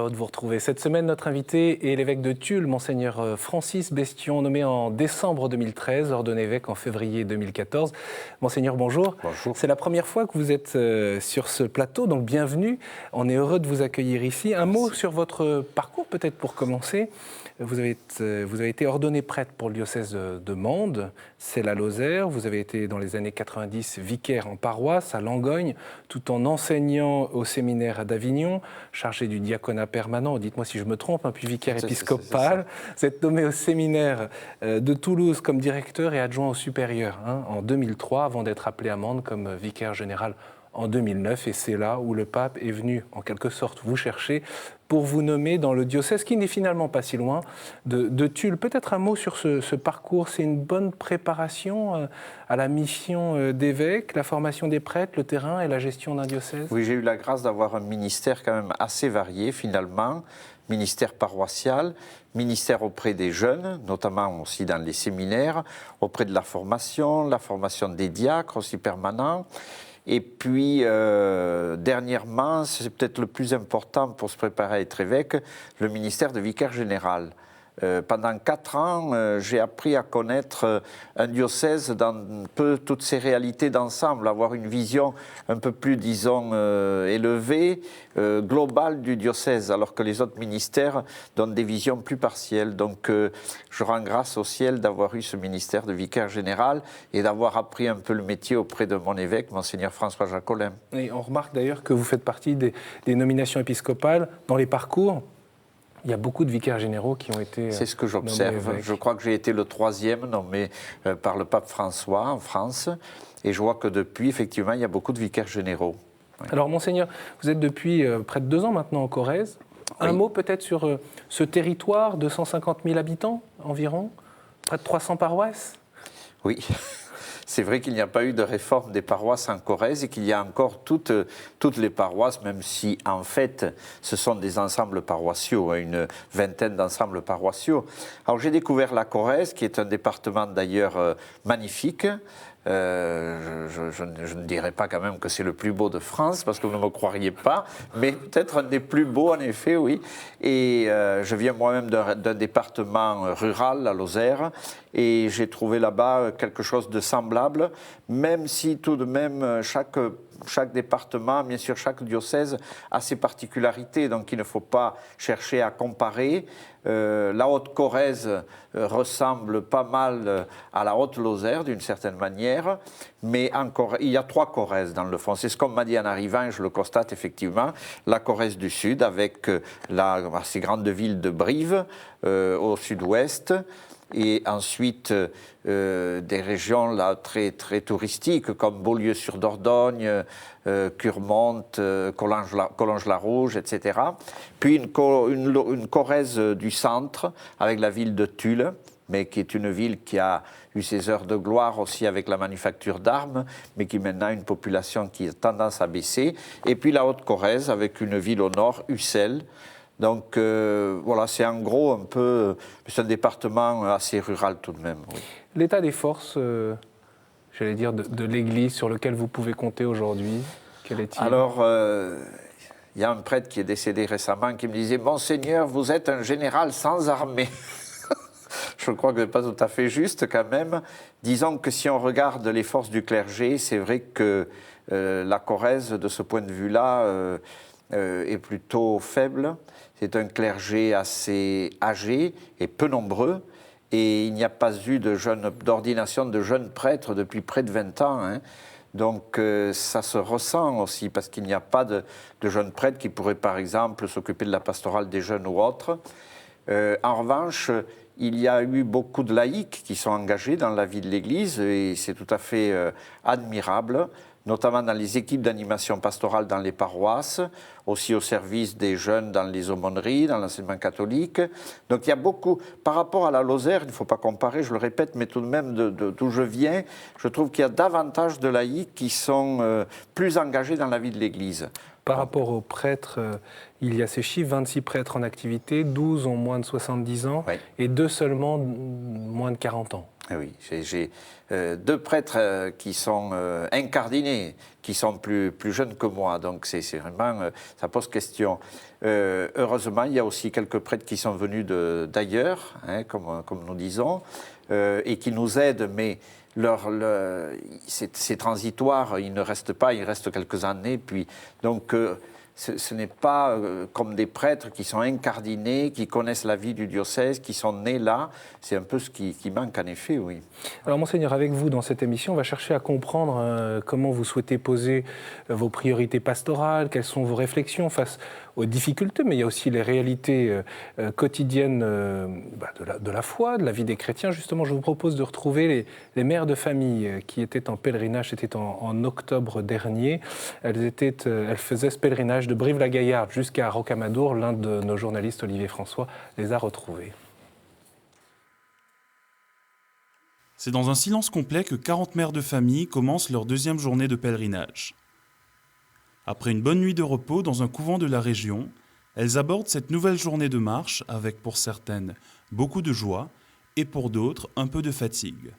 heureux de vous retrouver. Cette semaine, notre invité est l'évêque de Tulle, Monseigneur Francis Bestion, nommé en décembre 2013, ordonné évêque en février 2014. Monseigneur, bonjour. Bonjour. C'est la première fois que vous êtes sur ce plateau, donc bienvenue. On est heureux de vous accueillir ici. Un mot sur votre parcours, peut-être pour commencer. Vous avez été ordonné prêtre pour le diocèse de Mende, c'est la Lozère. Vous avez été dans les années 90 vicaire en paroisse à Langogne, tout en enseignant au séminaire d'Avignon, chargé du diaconat permanent, dites-moi si je me trompe, puis vicaire épiscopal. Vous êtes nommé au séminaire de Toulouse comme directeur et adjoint au supérieur en 2003, avant d'être appelé à Mende comme vicaire général en 2009, et c'est là où le pape est venu, en quelque sorte, vous chercher pour vous nommer dans le diocèse, qui n'est finalement pas si loin, de Tulle. Peut-être un mot sur ce parcours. C'est une bonne préparation à la mission d'évêque, la formation des prêtres, le terrain et la gestion d'un diocèse? Oui, j'ai eu la grâce d'avoir un ministère quand même assez varié, finalement. Ministère paroissial, ministère auprès des jeunes, notamment aussi dans les séminaires, auprès de la formation des diacres aussi permanents. Et puis, dernièrement, c'est peut-être le plus important pour se préparer à être évêque, le ministère de vicaire général. Pendant 4 ans, j'ai appris à connaître un diocèse dans un peu toutes ses réalités d'ensemble, avoir une vision un peu plus, disons, élevée, globale du diocèse, alors que les autres ministères donnent des visions plus partielles. Donc, je rends grâce au ciel d'avoir eu ce ministère de vicaire général et d'avoir appris un peu le métier auprès de mon évêque, Monseigneur François Jacolin. Et on remarque d'ailleurs que vous faites partie des nominations épiscopales dans les parcours. Il y a beaucoup de vicaires généraux qui ont été. C'est ce que j'observe. Je crois que j'ai été le 3e nommé par le pape François en France. Et je vois que depuis, effectivement, il y a beaucoup de vicaires généraux. Oui. Alors, Monseigneur, vous êtes depuis près de 2 ans maintenant en Corrèze. Un mot peut-être sur ce territoire de 150 000 habitants environ, près de 300 paroisses? Oui. C'est vrai qu'il n'y a pas eu de réforme des paroisses en Corrèze et qu'il y a encore toutes les paroisses, même si en fait ce sont des ensembles paroissiaux, une vingtaine d'ensembles paroissiaux. Alors j'ai découvert la Corrèze, qui est un département d'ailleurs magnifique. Je ne dirais pas quand même que c'est le plus beau de France, parce que vous ne me croiriez pas, mais peut-être un des plus beaux en effet, oui. Et je viens moi-même d'un département rural, la Lozère, et j'ai trouvé là-bas quelque chose de semblable, même si tout de même chaque département, bien sûr chaque diocèse a ses particularités, donc il ne faut pas chercher à comparer. La Haute-Corrèze ressemble pas mal à la Haute-Lozère d'une certaine manière, mais encore, il y a 3 Corrèzes dans le fond. C'est ce qu'on m'a dit en arrivant, et je le constate effectivement. La Corrèze du Sud avec ces grandes villes de Brive au sud-ouest, et ensuite des régions là, très, très touristiques comme Beaulieu-sur-Dordogne, Curmonte, Collonges-la-Rouge, etc. Puis une Corrèze du centre avec la ville de Tulle, mais qui est une ville qui a eu ses heures de gloire aussi avec la manufacture d'armes, mais qui maintenant a une population qui a tendance à baisser. Et puis la Haute-Corrèze avec une ville au nord, Ussel. Donc voilà, c'est en gros un peu, c'est un département assez rural tout de même. Oui. L'état des forces, j'allais dire, de l'Église sur lequel vous pouvez compter aujourd'hui, quel est-il? Alors, il y a un prêtre qui est décédé récemment qui me disait « Monseigneur, vous êtes un général sans armée ». Je crois que ce n'est pas tout à fait juste quand même. Disons que si on regarde les forces du clergé, c'est vrai que la Corrèze, de ce point de vue-là, est plutôt faible. C'est un clergé assez âgé et peu nombreux, et il n'y a pas eu d'ordination de jeunes prêtres depuis près de 20 ans. Hein. Donc ça se ressent aussi, parce qu'il n'y a pas de jeunes prêtres qui pourraient par exemple s'occuper de la pastorale des jeunes ou autres. En revanche, il y a eu beaucoup de laïcs qui sont engagés dans la vie de l'Église, et c'est tout à fait admirable, notamment dans les équipes d'animation pastorale dans les paroisses, aussi au service des jeunes dans les aumôneries, dans l'enseignement catholique. Donc il y a beaucoup, par rapport à la Lozère, il ne faut pas comparer, je le répète, mais tout de même d'où je viens, je trouve qu'il y a davantage de laïcs qui sont plus engagés dans la vie de l'Église. Par rapport aux prêtres, il y a ces chiffres, 26 prêtres en activité, 12 ont moins de 70 ans, oui, et 2 seulement moins de 40 ans. Oui, j'ai 2 prêtres qui sont incardinés, qui sont plus jeunes que moi, donc c'est vraiment, ça pose question. Heureusement, il y a aussi quelques prêtres qui sont venus d'ailleurs, hein, comme nous disons, et qui nous aident, mais c'est transitoire, ils ne restent pas, il reste quelques années, puis donc ce n'est pas comme des prêtres qui sont incardinés, qui connaissent la vie du diocèse, qui sont nés là. C'est un peu ce qui manque en effet, oui. Alors Monseigneur, avec vous dans cette émission, on va chercher à comprendre comment vous souhaitez poser vos priorités pastorales, quelles sont vos réflexions face aux difficultés, mais il y a aussi les réalités quotidiennes de la foi, de la vie des chrétiens. Justement, je vous propose de retrouver les mères de famille qui étaient en pèlerinage, c'était en octobre dernier. Elles faisaient ce pèlerinage de Brive-la-Gaillarde jusqu'à Rocamadour. L'un de nos journalistes, Olivier François, les a retrouvées. C'est dans un silence complet que 40 mères de famille commencent leur 2e journée de pèlerinage. Après une bonne nuit de repos dans un couvent de la région, elles abordent cette nouvelle journée de marche avec pour certaines beaucoup de joie et pour d'autres un peu de fatigue.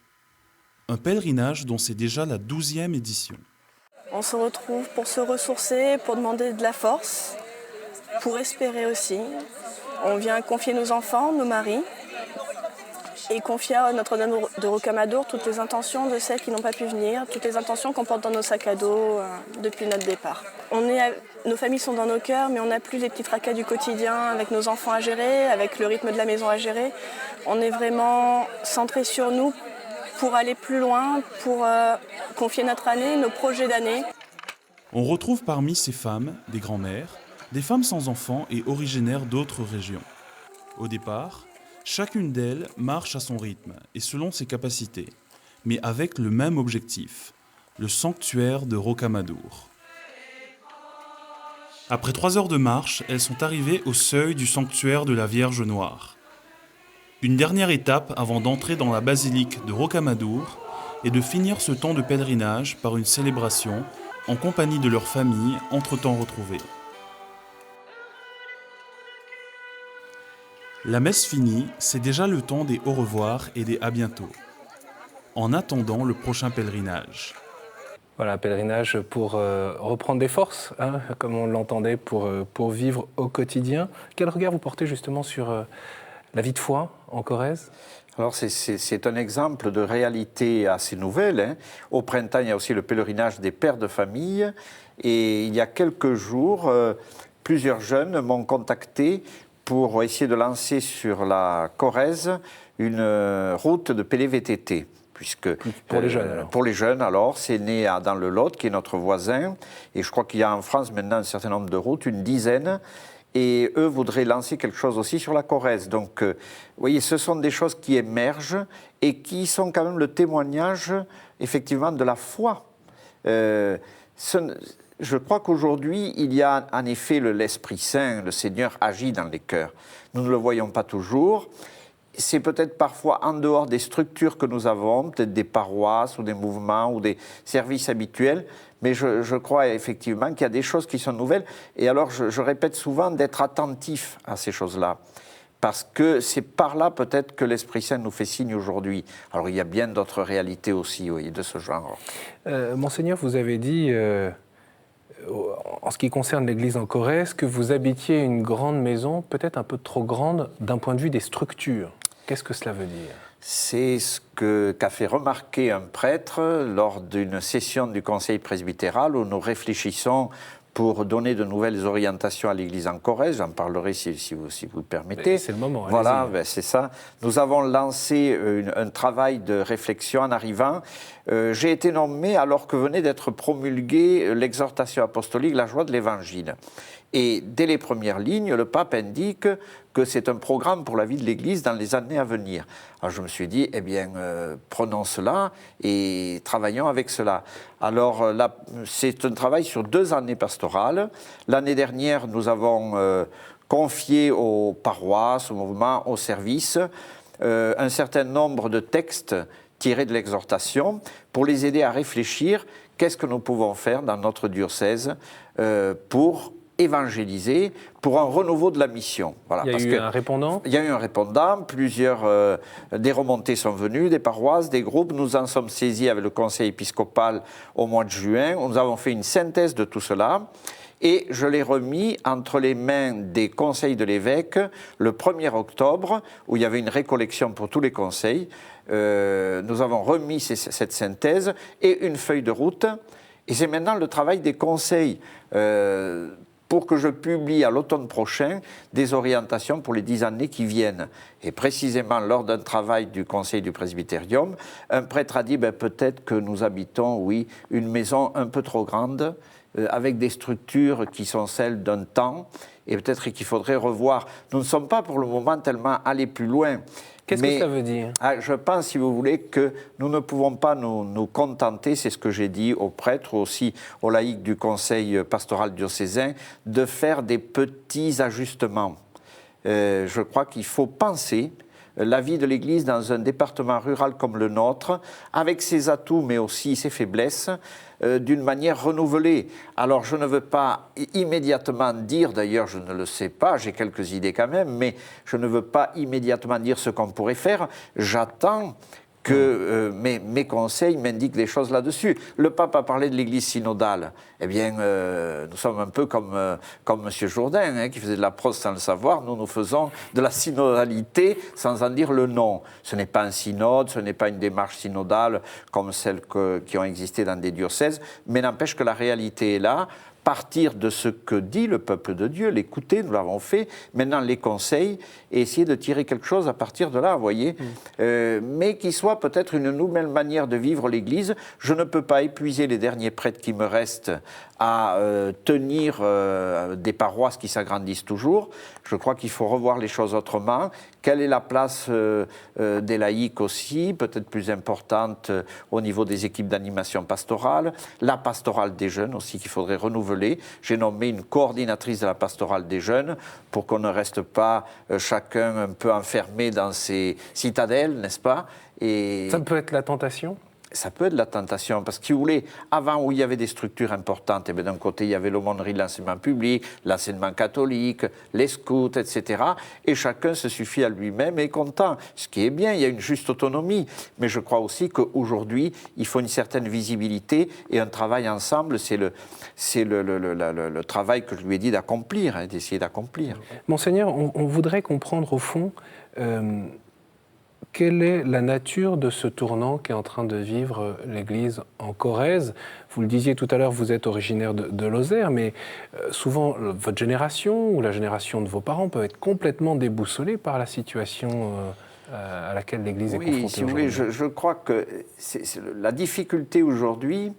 Un pèlerinage dont c'est déjà la 12e édition. On se retrouve pour se ressourcer, pour demander de la force, pour espérer aussi. On vient confier nos enfants, nos maris, et confier à Notre-Dame de Rocamadour toutes les intentions de celles qui n'ont pas pu venir, toutes les intentions qu'on porte dans nos sacs à dos depuis notre départ. Nos familles sont dans nos cœurs, mais on n'a plus les petits tracas du quotidien avec nos enfants à gérer, avec le rythme de la maison à gérer. On est vraiment centré sur nous pour aller plus loin, pour confier notre année, nos projets d'année. On retrouve parmi ces femmes des grands-mères, des femmes sans enfants et originaires d'autres régions. Au départ, chacune d'elles marche à son rythme et selon ses capacités, mais avec le même objectif, le sanctuaire de Rocamadour. Après 3 heures de marche, elles sont arrivées au seuil du sanctuaire de la Vierge Noire. Une dernière étape avant d'entrer dans la basilique de Rocamadour est de finir ce temps de pèlerinage par une célébration en compagnie de leur famille entre-temps retrouvée. La messe finie, c'est déjà le temps des au revoir et des à bientôt, en attendant le prochain pèlerinage. Voilà, un pèlerinage pour reprendre des forces, hein, comme on l'entendait, pour vivre au quotidien. Quel regard vous portez justement sur la vie de foi en Corrèze ? Alors c'est un exemple de réalité assez nouvelle, hein. Au printemps, il y a aussi le pèlerinage des pères de famille. Et il y a quelques jours, plusieurs jeunes m'ont contacté pour essayer de lancer sur la Corrèze une route de PLVTT. Puisque, pour les jeunes, alors. Pour les jeunes, alors, c'est né dans le Lot, qui est notre voisin. Et je crois qu'il y a en France maintenant un certain nombre de routes, une dizaine. Et eux voudraient lancer quelque chose aussi sur la Corrèze. Donc, vous voyez, ce sont des choses qui émergent et qui sont quand même le témoignage, effectivement, de la foi. Je crois qu'aujourd'hui, il y a en effet l'Esprit Saint, le Seigneur agit dans les cœurs. Nous ne le voyons pas toujours. C'est peut-être parfois en dehors des structures que nous avons, peut-être des paroisses ou des mouvements ou des services habituels, mais je crois effectivement qu'il y a des choses qui sont nouvelles. Et alors, je répète souvent d'être attentif à ces choses-là, parce que c'est par là peut-être que l'Esprit Saint nous fait signe aujourd'hui. Alors, il y a bien d'autres réalités aussi, oui, de ce genre. Monseigneur, vous avez dit, en ce qui concerne l'Église en Corrèze, que vous habitiez une grande maison, peut-être un peu trop grande d'un point de vue des structures. Qu'est-ce que cela veut dire ? C'est ce qu'a fait remarquer un prêtre lors d'une session du Conseil presbytéral où nous réfléchissons pour donner de nouvelles orientations à l'Église en Corrèze. J'en parlerai si vous le permettez. C'est le moment. Voilà, c'est ça. Nous avons lancé un travail de réflexion en arrivant. J'ai été nommé alors que venait d'être promulguée l'exhortation apostolique, la joie de l'Évangile. Et dès les premières lignes, le pape indique que c'est un programme pour la vie de l'Église dans les années à venir. Alors je me suis dit, eh bien, prenons cela et travaillons avec cela. Alors là, c'est un travail sur 2 années pastorales. L'année dernière, nous avons confié aux paroisses, aux mouvements, aux services, un certain nombre de textes tirés de l'exhortation pour les aider à réfléchir qu'est-ce que nous pouvons faire dans notre diocèse pour évangéliser pour un renouveau de la mission. Voilà, il y a eu un répondant? Il y a eu un répondant, des remontées sont venues, des paroisses, des groupes. Nous en sommes saisis avec le conseil épiscopal au mois de juin. Nous avons fait une synthèse de tout cela. Et je l'ai remis entre les mains des conseils de l'évêque le 1er octobre, où il y avait une récollection pour tous les conseils. Nous avons remis cette synthèse et une feuille de route. Et c'est maintenant le travail des conseils pour que je publie à l'automne prochain des orientations pour les 10 années qui viennent. Et précisément lors d'un travail du conseil du presbytérium, un prêtre a dit peut-être que nous habitons, oui, une maison un peu trop grande, avec des structures qui sont celles d'un temps, et peut-être qu'il faudrait revoir. Nous ne sommes pas pour le moment tellement allés plus loin. Qu'est-ce que ça veut dire? Je pense, si vous voulez, que nous ne pouvons pas nous contenter, c'est ce que j'ai dit aux prêtres, aussi aux laïcs du conseil pastoral diocésain, de faire des petits ajustements. Je crois qu'il faut penser la vie de l'Église dans un département rural comme le nôtre, avec ses atouts mais aussi ses faiblesses, d'une manière renouvelée. Alors je ne veux pas immédiatement dire, d'ailleurs je ne le sais pas, j'ai quelques idées quand même, mais je ne veux pas immédiatement dire ce qu'on pourrait faire. J'attends que mes conseils m'indiquent des choses là-dessus. Le pape a parlé de l'Église synodale. Eh bien, nous sommes un peu comme M. Jourdain, qui faisait de la prose sans le savoir. Nous faisons de la synodalité sans en dire le nom. Ce n'est pas un synode, ce n'est pas une démarche synodale comme celles qui ont existé dans des diocèses, mais n'empêche que la réalité est là. Partir de ce que dit le peuple de Dieu, l'écouter, nous l'avons fait, maintenant les conseils, et essayer de tirer quelque chose à partir de là, vous voyez, mais qui soit peut-être une nouvelle manière de vivre l'Église. Je ne peux pas épuiser les derniers prêtres qui me restent à tenir des paroisses qui s'agrandissent toujours. Je crois qu'il faut revoir les choses autrement. Quelle est la place des laïcs aussi, peut-être plus importante au niveau des équipes d'animation pastorale, la pastorale des jeunes aussi qu'il faudrait renouveler. J'ai nommé une coordinatrice de la pastorale des jeunes pour qu'on ne reste pas chacun un peu enfermé dans ses citadelles, n'est-ce pas? Et ça peut être la tentation? Ça peut être la tentation, parce que si vous voulez, avant où il y avait des structures importantes, d'un côté il y avait l'aumônerie de l'enseignement public, l'enseignement catholique, les scouts, etc. Et chacun se suffit à lui-même et est content. Ce qui est bien, il y a une juste autonomie. Mais je crois aussi qu'aujourd'hui, il faut une certaine visibilité et un travail ensemble. C'est le travail que je lui ai dit d'accomplir, d'essayer d'accomplir. Monseigneur, on voudrait comprendre au fond... quelle est la nature de ce tournant qu'est en train de vivre l'Église en Corrèze? Vous le disiez tout à l'heure, vous êtes originaire de Lozère, mais souvent votre génération ou la génération de vos parents peut être complètement déboussolée par la situation à laquelle l'Église est confrontée si vous aujourd'hui. voulez, je crois que la difficulté aujourd'hui,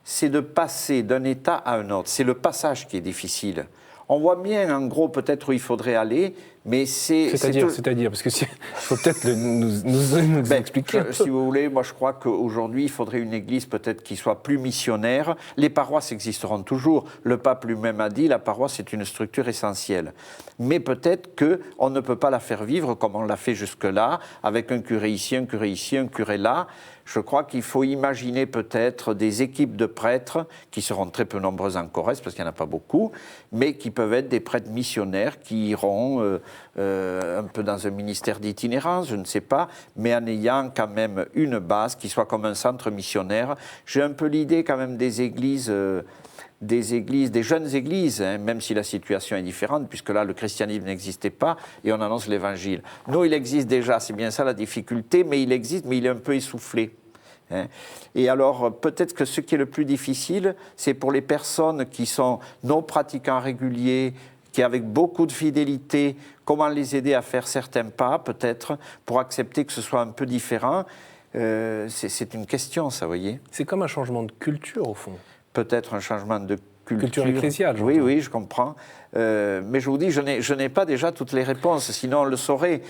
c'est de passer d'un état à un autre. C'est le passage qui est difficile. On voit bien, en gros, peut-être où il faudrait aller, mais C'est-à-dire, parce que il faut peut-être nous expliquer. Si vous voulez, moi je crois qu'aujourd'hui, il faudrait une église peut-être qui soit plus missionnaire. Les paroisses existeront toujours. Le pape lui-même a dit, la paroisse est une structure essentielle. Mais peut-être qu'on ne peut pas la faire vivre comme on l'a fait jusque-là, avec un curé ici, un curé ici, un curé là. Je crois qu'il faut imaginer peut-être des équipes de prêtres qui seront très peu nombreuses en Corrèze, parce qu'il n'y en a pas beaucoup, mais qui peuvent être des prêtres missionnaires qui iront un peu dans un ministère d'itinérance, je ne sais pas, mais en ayant quand même une base qui soit comme un centre missionnaire. J'ai un peu l'idée quand même des églises, des jeunes églises, même si la situation est différente, puisque là, le christianisme n'existait pas et on annonce l'évangile. Nous, il existe déjà, c'est bien ça la difficulté, mais il existe, mais il est un peu essoufflé. Et alors, peut-être que ce qui est le plus difficile, c'est pour les personnes qui sont non pratiquants réguliers, qui avec beaucoup de fidélité, comment les aider à faire certains pas, peut-être, pour accepter que ce soit un peu différent. C'est une question, ça, vous voyez. C'est comme un changement de culture, au fond. Peut-être un changement de culture ecclésiale. Oui, je comprends. Mais je vous dis, je n'ai pas déjà toutes les réponses, sinon on le saurait.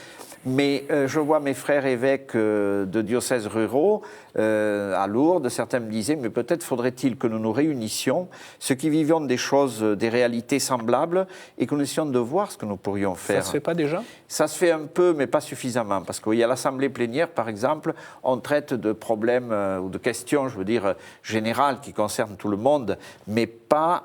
Mais je vois mes frères évêques de diocèses ruraux à Lourdes, certains me disaient, mais peut-être faudrait-il que nous nous réunissions, ceux qui vivions des choses, des réalités semblables, et que nous essayons de voir ce que nous pourrions faire. Ça se fait pas déjà? Ça se fait un peu, mais pas suffisamment, parce qu'il y a l'assemblée plénière, par exemple, on traite de problèmes ou de questions, je veux dire, générales qui concernent tout le monde, mais pas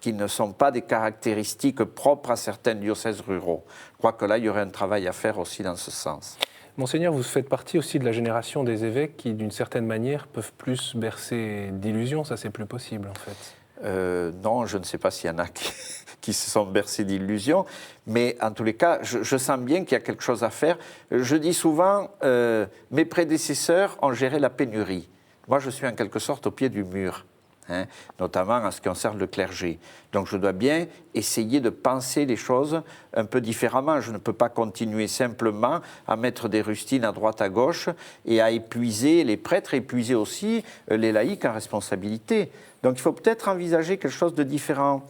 qui ne sont pas des caractéristiques propres à certains diocèses ruraux. Je crois que là, il y aurait un travail à faire aussi dans ce sens. Monseigneur, vous faites partie aussi de la génération des évêques qui, d'une certaine manière, peuvent plus bercer d'illusions. Ça, c'est plus possible, en fait. Non, je ne sais pas s'il y en a qui se sont bercés d'illusions, mais en tous les cas, je sens bien qu'il y a quelque chose à faire. Je dis souvent, mes prédécesseurs ont géré la pénurie. Moi, je suis en quelque sorte au pied du mur. Notamment en ce qui concerne le clergé. Donc je dois bien essayer de penser les choses un peu différemment. Je ne peux pas continuer simplement à mettre des rustines à droite à gauche et à épuiser les prêtres, épuiser aussi les laïcs en responsabilité. Donc il faut peut-être envisager quelque chose de différent.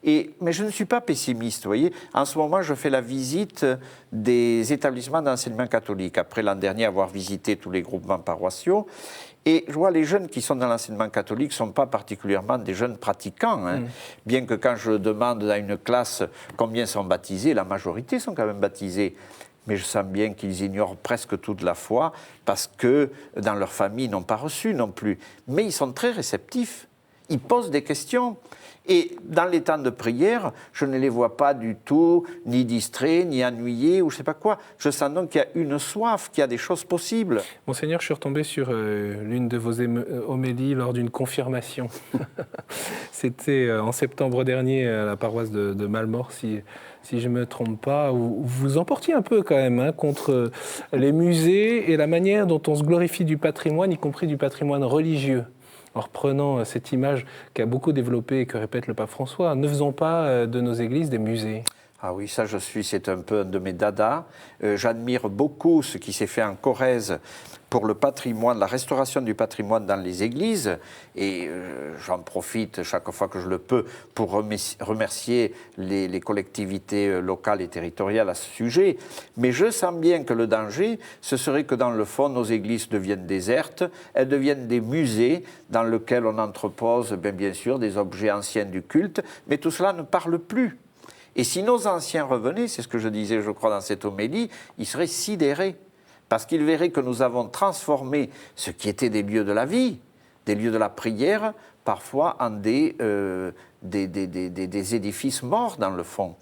Mais je ne suis pas pessimiste, vous voyez. En ce moment, je fais la visite des établissements d'enseignement catholique, après l'an dernier avoir visité tous les groupements paroissiaux. Et je vois les jeunes qui sont dans l'enseignement catholique ne sont pas particulièrement des jeunes pratiquants. Bien que quand je demande à une classe combien sont baptisés, la majorité sont quand même baptisés. Mais je sens bien qu'ils ignorent presque toute la foi parce que dans leur famille, ils n'ont pas reçu non plus. Mais ils sont très réceptifs. Ils posent des questions. Et dans les temps de prière, je ne les vois pas du tout ni distraits, ni ennuyés, ou je ne sais pas quoi. Je sens donc qu'il y a une soif, qu'il y a des choses possibles. Monseigneur, je suis retombé sur l'une de vos homélies lors d'une confirmation. C'était en septembre dernier à la paroisse de Malmort, si je ne me trompe pas, où vous emportiez un peu quand même contre les musées et la manière dont on se glorifie du patrimoine, y compris du patrimoine religieux. En reprenant cette image qu'a beaucoup développée et que répète le pape François, ne faisons pas de nos églises des musées. Ah oui, ça c'est un peu un de mes dadas. J'admire beaucoup ce qui s'est fait en Corrèze pour le patrimoine, la restauration du patrimoine dans les églises. Et j'en profite chaque fois que je le peux pour remercier les collectivités locales et territoriales à ce sujet. Mais je sens bien que le danger, ce serait que dans le fond, nos églises deviennent désertes, elles deviennent des musées dans lesquels on entrepose bien sûr des objets anciens du culte, mais tout cela ne parle plus. Et si nos anciens revenaient, c'est ce que je disais, je crois, dans cette homélie, ils seraient sidérés, parce qu'ils verraient que nous avons transformé ce qui était des lieux de la vie, des lieux de la prière, parfois en des édifices morts, dans le fond.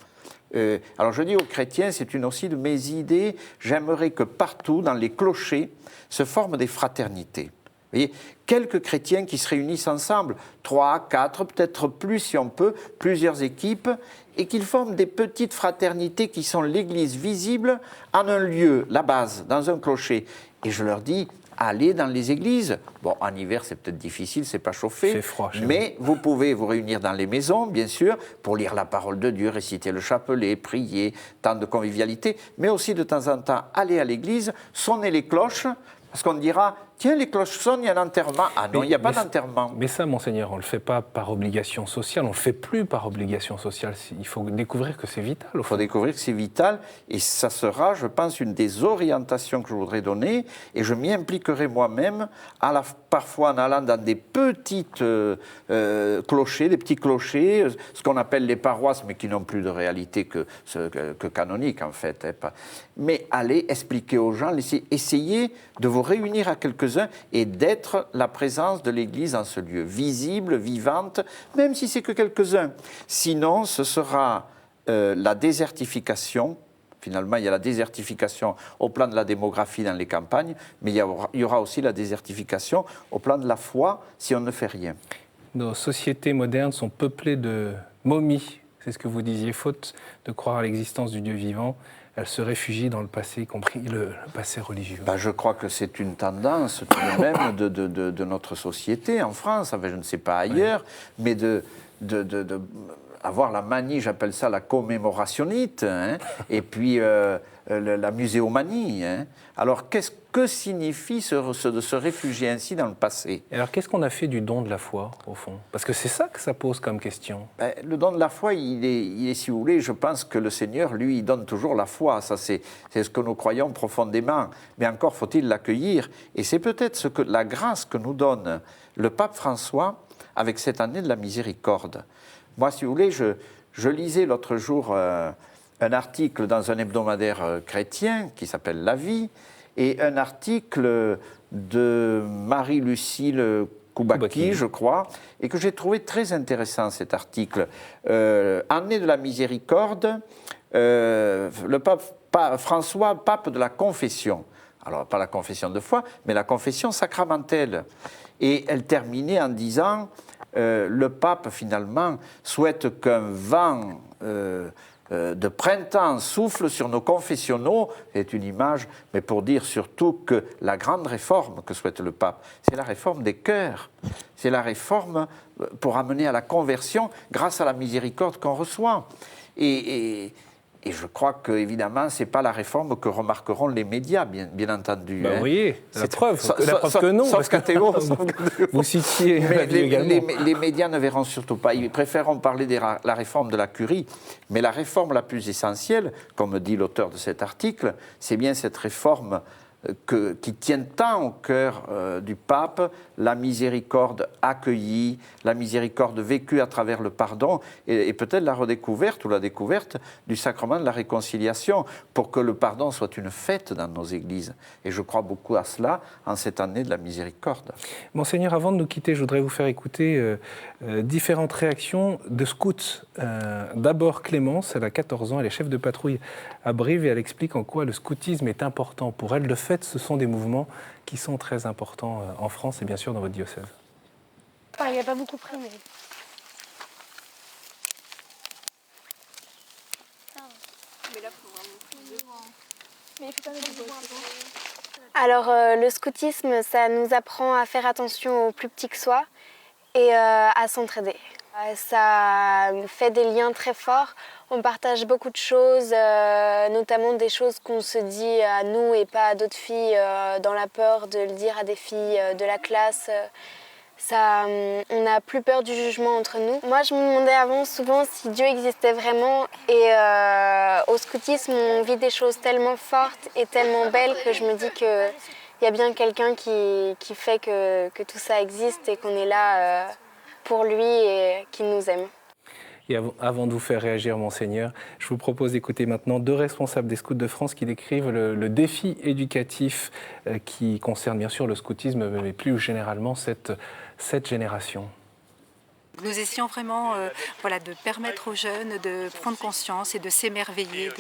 Alors je dis aux chrétiens, c'est une aussi de mes idées, j'aimerais que partout, dans les clochers, se forment des fraternités. Vous voyez, quelques chrétiens qui se réunissent ensemble, 3, 4, peut-être plus si on peut, plusieurs équipes, et qu'ils forment des petites fraternités qui sont l'église visible en un lieu, la base, dans un clocher. Et je leur dis, allez dans les églises. Bon, en hiver, c'est peut-être difficile, c'est pas chauffé. C'est froid chez mais vous pouvez vous réunir dans les maisons, bien sûr, pour lire la parole de Dieu, réciter le chapelet, prier, temps de convivialité, mais aussi de temps en temps aller à l'église, sonner les cloches, parce qu'on dira, tiens, les cloches sonnent, il y a un enterrement. Ah non, il n'y a pas d'enterrement. Mais ça, Monseigneur, on ne le fait pas par obligation sociale, on ne le fait plus par obligation sociale. Il faut découvrir que c'est vital. Il faut découvrir que c'est vital, et ça sera, je pense, une des orientations que je voudrais donner, et je m'y impliquerai moi-même, parfois en allant dans des petites clochers, des petits clochers, ce qu'on appelle les paroisses, mais qui n'ont plus de réalité que canonique, en fait. Mais aller expliquer aux gens, essayer de vous réunir à quelques-uns et d'être la présence de l'Église en ce lieu, visible, vivante, même si c'est que quelques-uns. Sinon, ce sera la désertification. Finalement, il y a la désertification au plan de la démographie dans les campagnes, mais il y aura aussi la désertification au plan de la foi si on ne fait rien. Nos sociétés modernes sont peuplées de momies, c'est ce que vous disiez, faute de croire à l'existence du Dieu vivant. Elles se réfugient dans le passé, y compris le passé religieux. Je crois que c'est une tendance tout de même de notre société en France, je ne sais pas ailleurs, mais avoir la manie, j'appelle ça la commémorationnite, et puis la muséomanie. Alors, que signifie de se réfugier ainsi dans le passé? Alors, qu'est-ce qu'on a fait du don de la foi, au fond? Parce que c'est ça que ça pose comme question. Le don de la foi, il est, si vous voulez, je pense que le Seigneur, lui, il donne toujours la foi. Ça, c'est ce que nous croyons profondément. Mais encore faut-il l'accueillir. Et c'est peut-être la grâce que nous donne le pape François avec cette année de la miséricorde. Moi, si vous voulez, je lisais l'autre jour un article dans un hebdomadaire chrétien qui s'appelle La Vie, et un article de Marie-Lucille Koubaki, je crois, et que j'ai trouvé très intéressant cet article. Année de la miséricorde, le pape François, pape de la confession. Alors, pas la confession de foi, mais la confession sacramentelle. Et elle terminait en disant le pape, finalement, souhaite qu'un vent de printemps souffle sur nos confessionnaux. C'est une image, mais pour dire surtout que la grande réforme que souhaite le pape, c'est la réforme des cœurs. C'est la réforme pour amener à la conversion grâce à la miséricorde qu'on reçoit. Et je crois qu'évidemment, ce n'est pas la réforme que remarqueront les médias, bien entendu. Vous voyez, la preuve que non. Sauf Cathéo. Vous citiez les médias ne verront surtout pas. Ils préféreront parler de la réforme de la curie. Mais la réforme la plus essentielle, comme dit l'auteur de cet article, c'est bien cette réforme qui tient tant au cœur du pape, la miséricorde accueillie, la miséricorde vécue à travers le pardon et peut-être la redécouverte ou la découverte du sacrement de la réconciliation pour que le pardon soit une fête dans nos églises. Et je crois beaucoup à cela en cette année de la miséricorde. Monseigneur, avant de nous quitter, je voudrais vous faire écouter différentes réactions de scouts. D'abord Clémence, elle a 14 ans, elle est chef de patrouille à Brive et elle explique en quoi le scoutisme est important pour elle. De fait, ce sont des mouvements qui sont très importants en France et bien sûr dans votre diocèse. Il n'y a pas beaucoup pris, mais... Alors, le scoutisme, ça nous apprend à faire attention aux plus petits que soi et à s'entraider. Ça fait des liens très forts. On partage beaucoup de choses, notamment des choses qu'on se dit à nous et pas à d'autres filles, dans la peur de le dire à des filles de la classe. On n'a plus peur du jugement entre nous. Moi, je me demandais avant souvent si Dieu existait vraiment. Et au scoutisme, on vit des choses tellement fortes et tellement belles que je me dis qu'il y a bien quelqu'un qui fait que tout ça existe et qu'on est là pour lui et qu'il nous aime. Et avant de vous faire réagir, Monseigneur, je vous propose d'écouter maintenant deux responsables des Scouts de France qui décrivent le défi éducatif qui concerne bien sûr le scoutisme, mais plus généralement cette génération. Nous essayons vraiment de permettre aux jeunes de prendre conscience et de s'émerveiller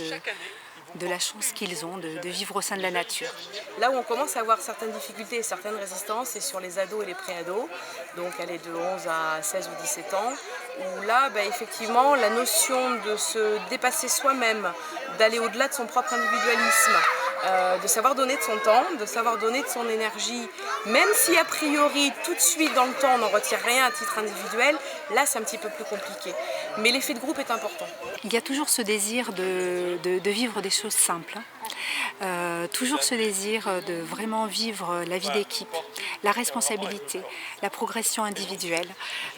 de la chance qu'ils ont de vivre au sein de la nature. Là où on commence à avoir certaines difficultés et certaines résistances, c'est sur les ados et les pré-ados, donc aller de 11 à 16 ou 17 ans, où là, effectivement, la notion de se dépasser soi-même, d'aller au-delà de son propre individualisme, de savoir donner de son temps, de savoir donner de son énergie, même si a priori, tout de suite dans le temps, on n'en retire rien à titre individuel, là c'est un petit peu plus compliqué. Mais l'effet de groupe est important. Il y a toujours ce désir de vivre des choses simples, toujours ce désir de vraiment vivre la vie d'équipe, la responsabilité, la progression individuelle,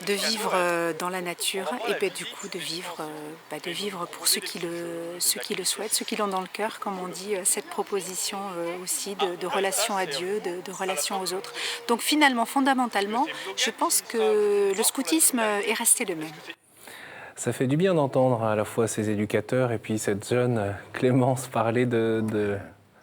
de vivre dans la nature et puis, du coup de vivre pour ceux qui le souhaitent, ceux qui l'ont dans le cœur, comme on dit, cette proposition aussi de relation à Dieu, de relation aux autres. Donc finalement, fondamentalement, je pense que le scoutisme est resté le même. Ça fait du bien d'entendre à la fois ces éducateurs et puis cette jeune Clémence parler de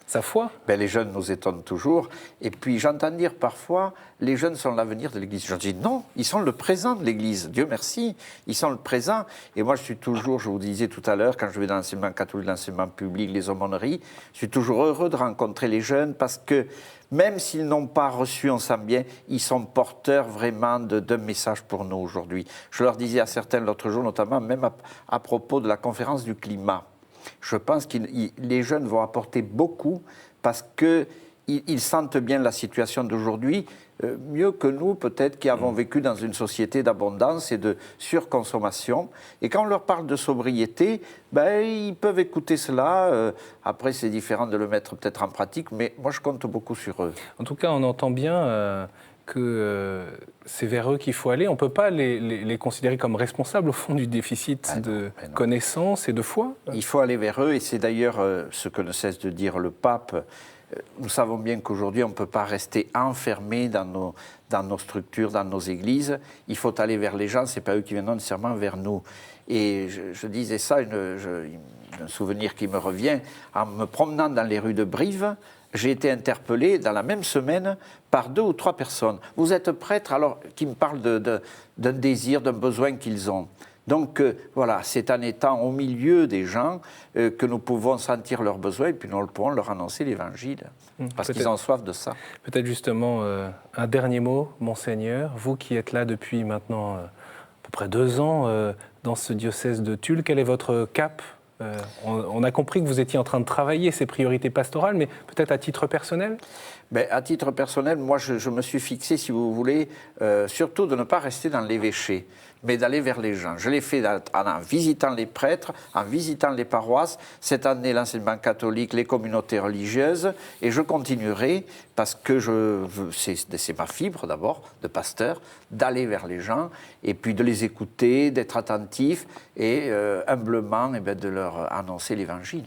sa foi. Les jeunes nous étonnent toujours. Et puis j'entends dire parfois, les jeunes sont l'avenir de l'Église. Je dis non, ils sont le présent de l'Église. Dieu merci, ils sont le présent. Et moi je suis toujours, je vous disais tout à l'heure, quand je vais dans l'enseignement catholique, l'enseignement public, les aumôneries, je suis toujours heureux de rencontrer les jeunes parce que même s'ils n'ont pas reçu, on sent bien, ils sont porteurs vraiment d'un message pour nous aujourd'hui. Je leur disais à certains l'autre jour, notamment même à propos de la conférence du climat. Je pense que les jeunes vont apporter beaucoup parce qu'ils sentent bien la situation d'aujourd'hui, mieux que nous peut-être qui avons vécu dans une société d'abondance et de surconsommation. Et quand on leur parle de sobriété, ils peuvent écouter cela. Après, c'est différent de le mettre peut-être en pratique, mais moi je compte beaucoup sur eux. En tout cas, on entend bien que c'est vers eux qu'il faut aller. On ne peut pas les considérer comme responsables au fond du déficit de connaissance et de foi. Il faut aller vers eux et c'est d'ailleurs ce que ne cesse de dire le pape. Nous savons bien qu'aujourd'hui, on ne peut pas rester enfermé dans nos structures, dans nos églises. Il faut aller vers les gens, ce n'est pas eux qui viendront nécessairement vers nous. Et je disais ça, un souvenir qui me revient, en me promenant dans les rues de Brive, j'ai été interpellé dans la même semaine par 2 ou 3 personnes. Vous êtes prêtre, alors qui me parlent d'un désir, d'un besoin qu'ils ont. Donc voilà, c'est en étant au milieu des gens que nous pouvons sentir leurs besoins et puis nous pourrons leur annoncer l'Évangile, parce qu'ils ont soif de ça. Peut-être justement un dernier mot, Monseigneur, vous qui êtes là depuis maintenant à peu près 2 ans dans ce diocèse de Tulle, quel est votre cap ? On a compris que vous étiez en train de travailler ces priorités pastorales, mais peut-être à titre personnel ? À titre personnel, moi je me suis fixé, si vous voulez, surtout de ne pas rester dans l'évêché, mais d'aller vers les gens. Je l'ai fait en visitant les prêtres, en visitant les paroisses, cette année l'enseignement catholique, les communautés religieuses, et je continuerai parce que c'est ma fibre d'abord, de pasteur, d'aller vers les gens, et puis de les écouter, d'être attentif, et humblement de leur annoncer l'Évangile.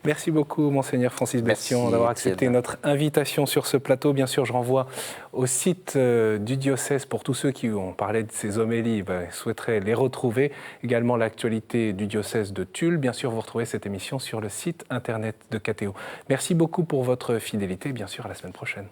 Merci beaucoup, Monseigneur Francis Berthion, d'avoir accepté notre invitation sur ce plateau. Bien sûr, je renvoie au site du diocèse pour tous ceux qui ont parlé de ces homélies, souhaiteraient les retrouver. Également l'actualité du diocèse de Tulle. Bien sûr, vous retrouvez cette émission sur le site internet de KTO. Merci beaucoup pour votre fidélité. Bien sûr, à la semaine prochaine.